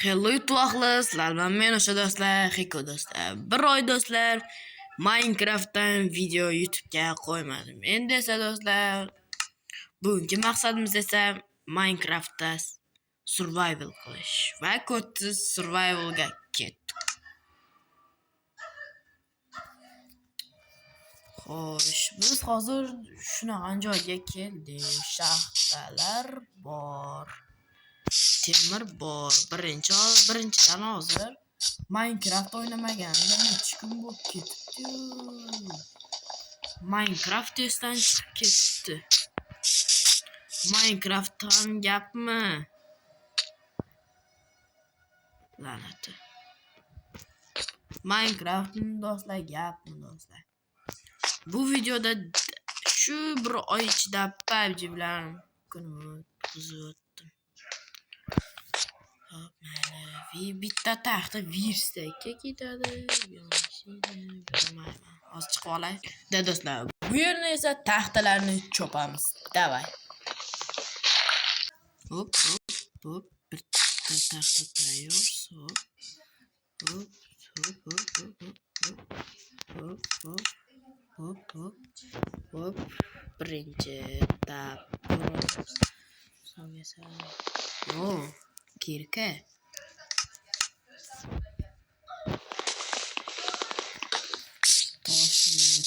Hello YouTube sizlar bilan men o'sha do'stlar, Hiko do'stlar. Bir oy do'stlar Minecraftdan video YouTube'ga qo'ymadim. Endi esa do'stlar, bugungi maqsadimiz esa Minecraftda survival qilish va kodsiz survivalga ketdik. Xo'sh, biz hozir shunaqa joyga keldik. Shaxtalar bor. Temir bor. Birinchidan hozir Minecraft o'ynamaganimda necha kun bo'lib ketibdi. Minecraft esdan chiqib ketdi. Minecraft ham gapmi? La'nati. Minecraft do'stlar gapmi do'stlar? Bu videoda shu bir oy ichida PUBG bilan kunimni o'tkazib o'tdim. Bitta taxta virusdagi ketadi. Hozir chiqib olay. Do'stlar, bu yerni esa taxtalarni chopamiz. Davay. Hop. Bitta taxta tayyor. Hop. Birinchi tap. Oh, kirka.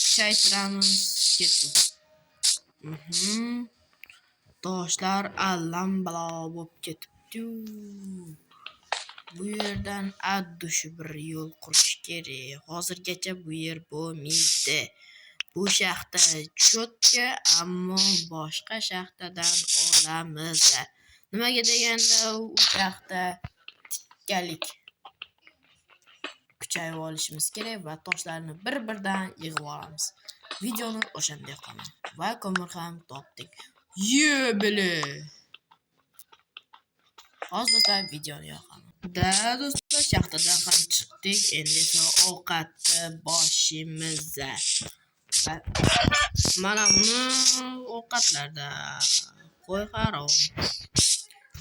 Kuchaytiramiz, ketdi. Toshlar allambalo bo'lib ketibdi. Bu yerdan addushi bir yo'l qurish kerak. Hozirgacha bu yer bo'lmaydi. Bu shaxta cho'tka, ammo boshqa shaxtadan olamiz. Nimaga deganda u shaxta tikkalik. Kuchayib olishimiz kerak va toshlarni bir-birdan yig'ib olamiz. Videoni o'shanda yoqaman va ko'mir ham topdik. Yebili. Hozirda videoni yoqaman. Do'stlar, shaxtadan ham chiqdik. Endi esa ovqatni boshimiz. Mana buni ovqatlarda qo'y harom.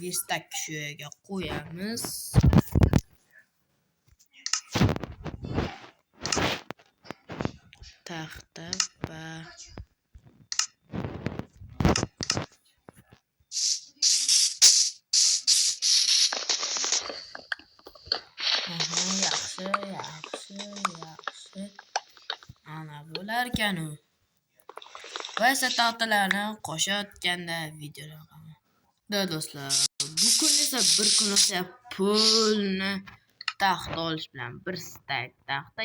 Yestak shu yerga qo'yamiz. Taxta va yaxshi. Ana bo'lar ekan-u. Va esa taxtalarni qo'shayotganda video yoqaman. Do'stlar, bu kun esa bir kun esa pulni taxta olish bilan bir stak taxta,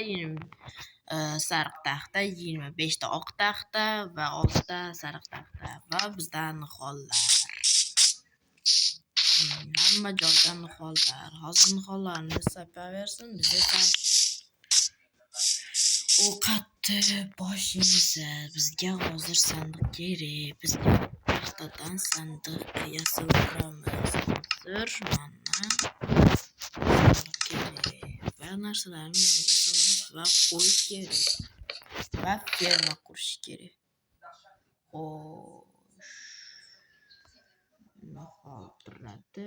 sariq taxta, 25 ta oq taxta va 6 ta sariq taxta va bizdan nihollar. Hamma joydan nihollar. Hozir nihollarni sapaversin, biz esa ovqatni boshimiz. Bizga hozir sandiq kerak. Bizga taxtadan sandiq yasaveramiz. Hozir mana va narsalarni yig'amiz va qo'y kerak va ferma qurish kerak. Xo'sh, nahol turadi.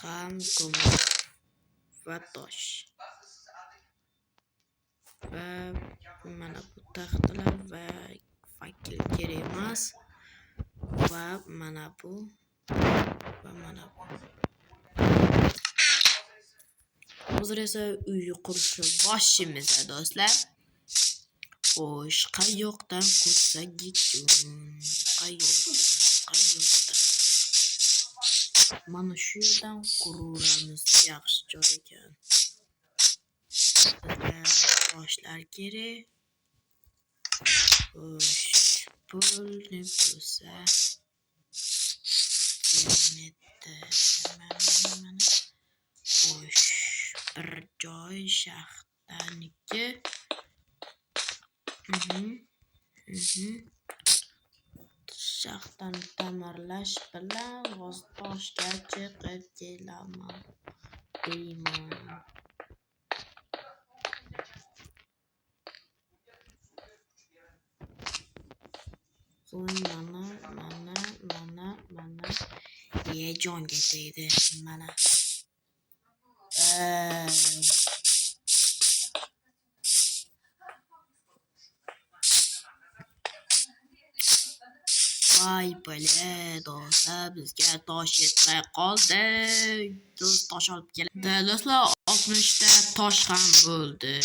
Ham ko'mir va tosh. Va mana bu taxtalar va fakil kerak emas. Va mana bu. Hozir esa uy qurishi boshimiz do'stlar. Xo'sh, qayoqdan qursak ekan? Qayoqdan? Mana shu yerdan quraveramiz. Yaxshi joy ekan. Toshlar kerak. Xo'sh, pulni bo'lsa xo'sh, bir joy shaxtaniki. Shaxtani ta'mirlash bilan toshga chiqib kelaman deyman. mana ye jonga tegdi mana. Vay bale do'stlar, bizga tosh yetmay qoldi. Tosh olib keladi. Do'stlar 60 ta tosh ham bo'ldi.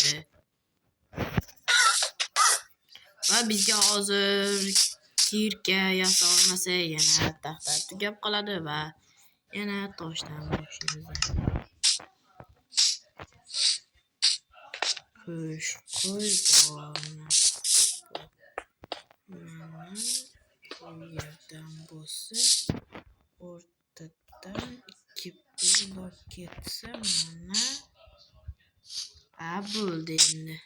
Va bizga hozir kirka yasolmasa yana taxta tugab qoladi va yana toshdan boshlaymiz. Xo'sh, qo'y bormi? Bu yerdan bo'lsa o'rtadan 2 blok ketsa mana bo'ldi endi.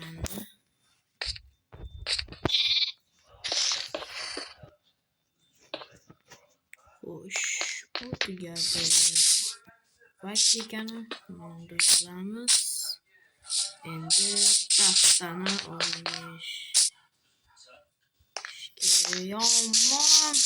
Mana xo'sh, bu tugadi. Vaktikani do'stlarimiz endi taxtani olish yomon.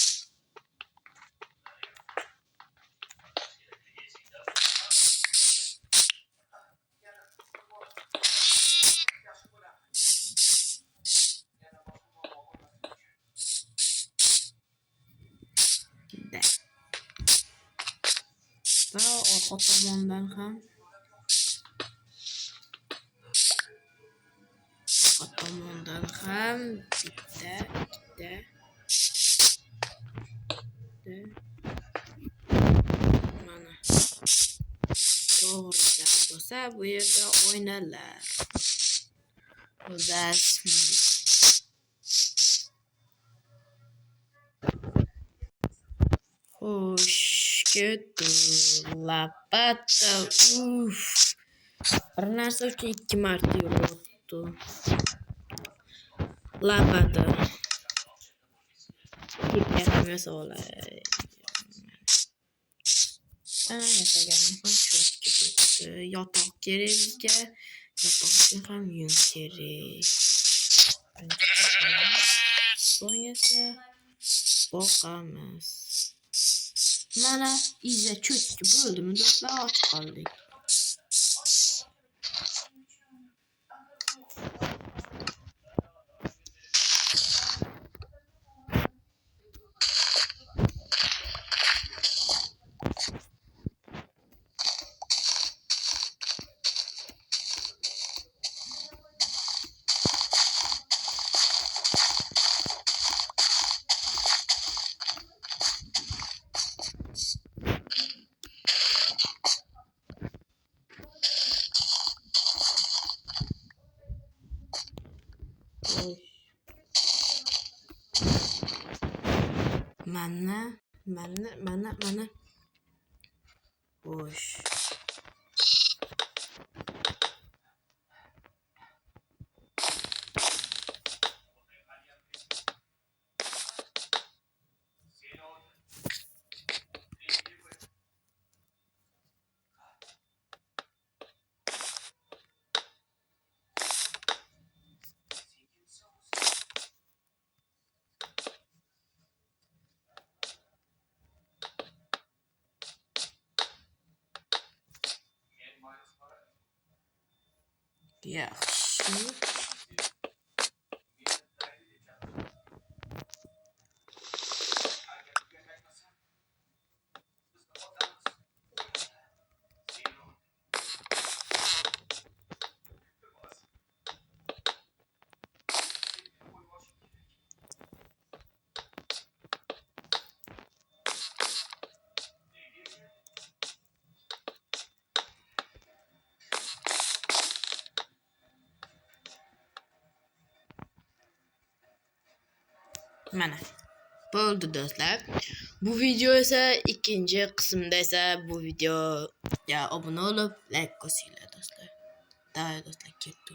Va orqa tomondan ham bitta, ikkita mana to'g'ridan bo'lsa bu yerda o'ynalar. Xo'sh, ketdi lapata. Bir narsa uchun 2 marta yo'qotdi. Lapata. Ketgan olay. Yotoq kerak bizga. Yotoqga ham yun kerak. So'ng esa boqamiz. Mana iza cho'tki bo'ldimi do'stlar, ochib qoldik. Mana. Xo'sh. Yaxshi. Mana bo'ldi do'stlar. Bu video esa ikkinchi qismda esa bu videoga obuna bo'lib, like bosinglar do'stlar. Davay do'stlar, ketdi.